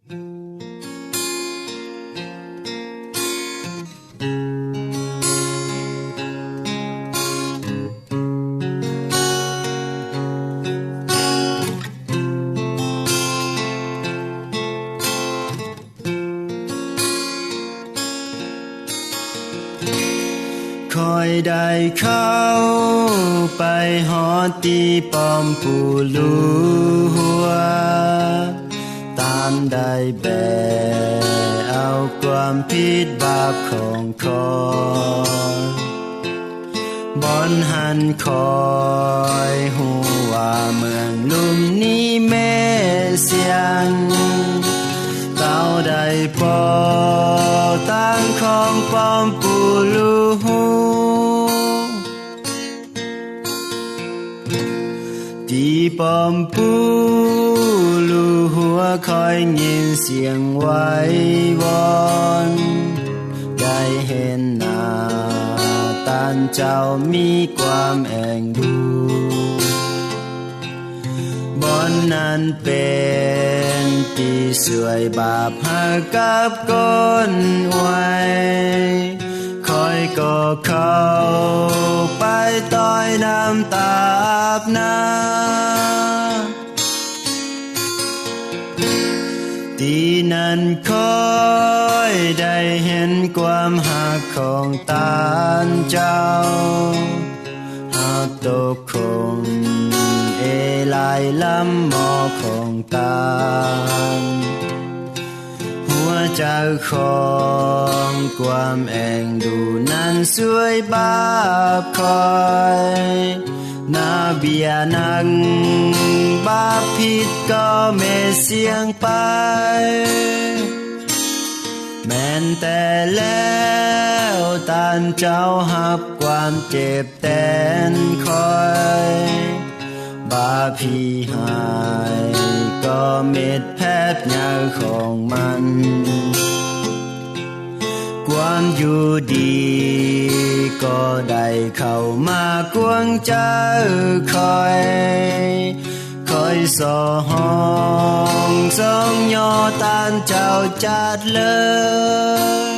คอยได้เข้าไปหอตีปอมปูลูหัวตามได้แบเอาความผิดบาปของคอบอนหันคอยหูว่าเมืองลุ่มนี้แม่เสียงเต้าได้ปอตั้งของปอมปูลูหูตีปอมปูลูหัวคอยยินเสียงไว้วอนได้เห็นหน้าตาเจ้ามีความแองดูบอนนั้นเป็นตีสวยบาปหากับก้นไว้คอยก็เข้าไปต้อยน้ำตาอาบน้ำตีนั้นคอยได้เห็นความหักของตาเจ้าหากตกคงลายล้ำหมอของตาหัวใจของความแองดูนั้นสวยบาปคอยนาเบียนังบาปผิดก็ไม่เสียงไปแม้นแต่แล้วตานเจ้าหับความเจ็บแตนคอยบาพีหายก็เม็ดแพทย์ยาของมันความอยู่ดีก็ได้เข้ามากวงเจ้าคอยสอห้องสองยอตานเจ้าจัดเลย